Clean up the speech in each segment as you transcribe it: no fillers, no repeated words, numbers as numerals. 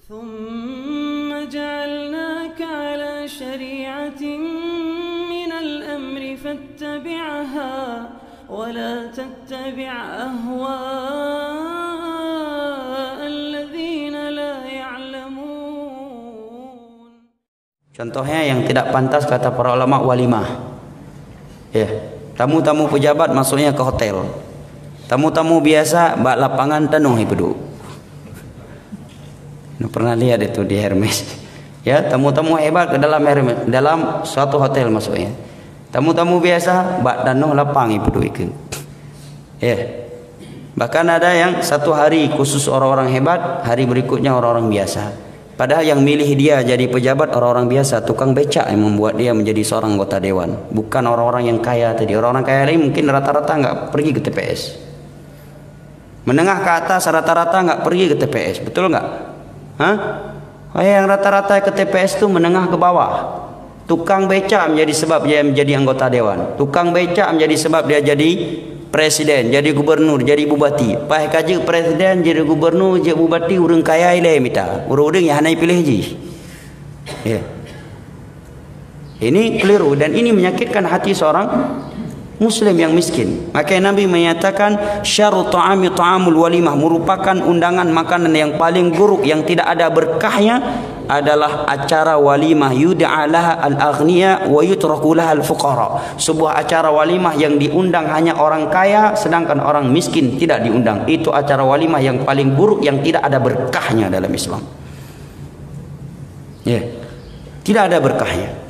ثم جعلناك على شريعة من الأمر فاتبعها ولا تتبع أهواء الذين لا يعلمون. Contohnya yang tidak pantas kata para ulama walimah. Ya, tamu-tamu pejabat masuknya ke hotel. Tamu-tamu biasa bak lapangan penuh hidup. Pernah lihat itu di Hermes. Ya, tamu-tamu hebat ke dalam Hermes, dalam suatu hotel masuknya. Tamu-tamu biasa bak danuh lapang hidup itu. Ya. Bahkan ada yang satu hari khusus orang-orang hebat, hari berikutnya orang-orang biasa. Padahal yang milih dia jadi pejabat orang-orang biasa, tukang becak yang membuat dia menjadi seorang anggota dewan, bukan orang-orang yang kaya tadi. Orang-orang kaya lain mungkin rata-rata enggak pergi ke TPS. Menengah ke atas rata-rata enggak pergi ke TPS, betul enggak? Hah? Yang rata-rata ke TPS itu menengah ke bawah. Tukang becak menjadi sebab dia menjadi anggota dewan. Tukang becak menjadi sebab dia jadi presiden, jadi gubernur, jadi bupati. Pai kaji presiden, jadi gubernur, jadi bupati, urang kaya ile mita. Urang yang hanai pilih ji. Ya. Ini keliru dan ini menyakitkan hati seorang Muslim yang miskin. Makanya Nabi menyatakan syarru ta'ami ta'amul walimah, merupakan undangan makanan yang paling buruk yang tidak ada berkahnya adalah acara walimah yud'alaha al-aghniya wa yutraku laha al-fuqara. Sebuah acara walimah yang diundang hanya orang kaya sedangkan orang miskin tidak diundang. Itu acara walimah yang paling buruk yang tidak ada berkahnya dalam Islam. Ya. Tidak ada berkahnya.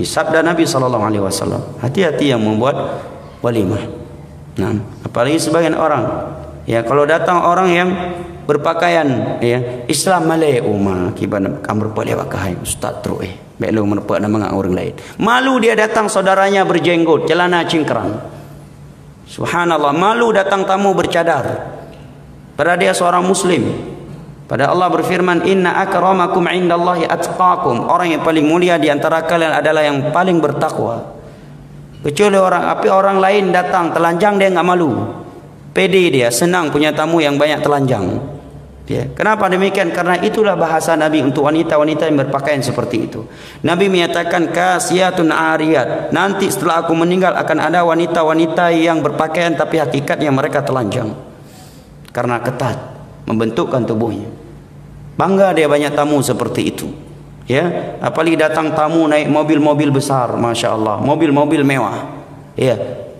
Sabda Nabi SAW, hati-hati yang membuat walimah. Nah, apalagi sebagian orang, ya kalau datang orang yang berpakaian, ya Islam Malay, umma kiban kamar boleh pakai ustaz terus, belum menepak nama orang lain. Malu dia datang saudaranya berjenggot, celana cingkrang. Subhanallah, malu datang tamu bercadar. Padahal dia seorang Muslim. Padahal Allah berfirman, inna akramakum indallahi atqakum. Orang yang paling mulia di antara kalian adalah yang paling bertakwa. Kecuali orang lain datang telanjang, dia enggak malu. Pede dia, senang punya tamu yang banyak telanjang. Ya. Kenapa demikian? Karena itulah bahasa Nabi untuk wanita-wanita yang berpakaian seperti itu. Nabi menyatakan kasiyatun ariyat. Nanti setelah aku meninggal akan ada wanita-wanita yang berpakaian tapi hakikatnya mereka telanjang. Karena ketat membentukkan tubuhnya. Bangga dia banyak tamu seperti itu. Ya, apalagi datang tamu naik mobil-mobil besar, masya Allah, mobil-mobil mewah. Ya,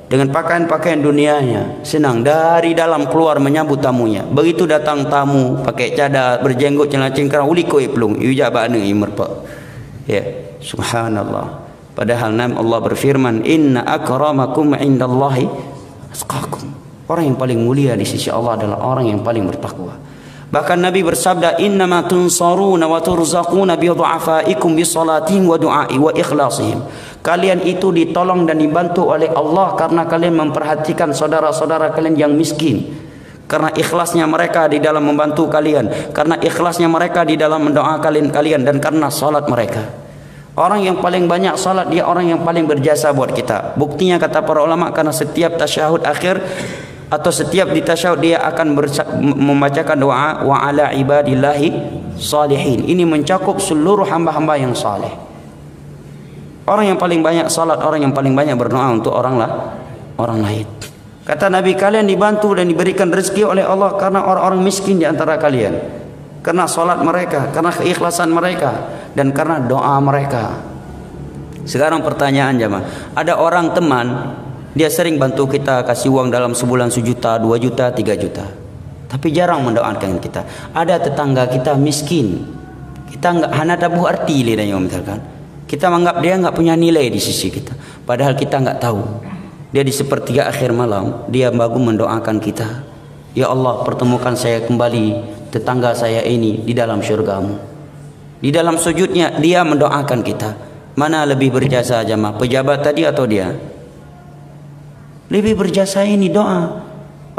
dengan pakaian-pakaian dunianya, senang dari dalam keluar menyambut tamunya. Begitu datang tamu pakai cadar, berjenggot, celana cingkrang, uli koi pelung, ija ba'na imerpa. Ya, subhanallah. Padahal Allah berfirman, inna akramakum indallahi atqakum. Orang yang paling mulia di sisi Allah adalah orang yang paling bertakwa. Bahkan Nabi bersabda, innama tunsaruna wa turzaquna bi du'afaikum bi salatihim wa du'ai wa ikhlasihim. Kalian itu ditolong dan dibantu oleh Allah karena kalian memperhatikan saudara-saudara kalian yang miskin. Karena ikhlasnya mereka di dalam membantu kalian, karena ikhlasnya mereka di dalam mendoakan kalian, dan karena salat mereka. Orang yang paling banyak salat dia orang yang paling berjasa buat kita. Buktinya kata para ulama, karena setiap tasyahud akhir atau setiap di tasyahud dia akan membacakan doa wa ala ibadillahi salihin. Ini mencakup seluruh hamba-hamba yang saleh. Orang yang paling banyak salat, orang yang paling banyak berdoa untuk orang lain. Kata Nabi, kalian dibantu dan diberikan rezeki oleh Allah karena orang-orang miskin di antara kalian, karena salat mereka, karena keikhlasan mereka, dan karena doa mereka. Sekarang pertanyaan jemaah, ada orang teman dia sering bantu kita, kasih uang dalam sebulan 1 juta, 2 juta, 3 juta. Tapi jarang mendoakan kita. Ada tetangga kita miskin. Kita enggak hana tabuh arti lidahnya misalkan. Kita menganggap dia enggak punya nilai di sisi kita. Padahal kita enggak tahu. Dia di sepertiga akhir malam, dia baru mendoakan kita. Ya Allah, pertemukan saya kembali tetangga saya ini di dalam syurgamu. Di dalam sujudnya dia mendoakan kita. Mana lebih berjasa jemaah, pejabat tadi atau dia? Lebih berjasa ini doa.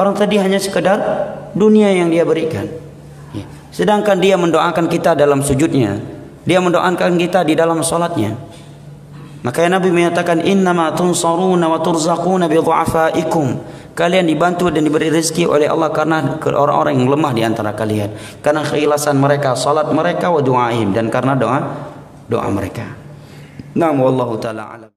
Orang tadi hanya sekedar dunia yang dia berikan. Ya. Sedangkan dia mendoakan kita dalam sujudnya. Dia mendoakan kita di dalam salatnya. Makanya Nabi menyatakan innama tunsaruna wa turzaquna bi du'afaikum. Kalian dibantu dan diberi rezeki oleh Allah karena orang-orang yang lemah di antara kalian, karena keikhlasan mereka, salat mereka, wa du'aihim, dan karena doa mereka. Nah, wallahu taala alam.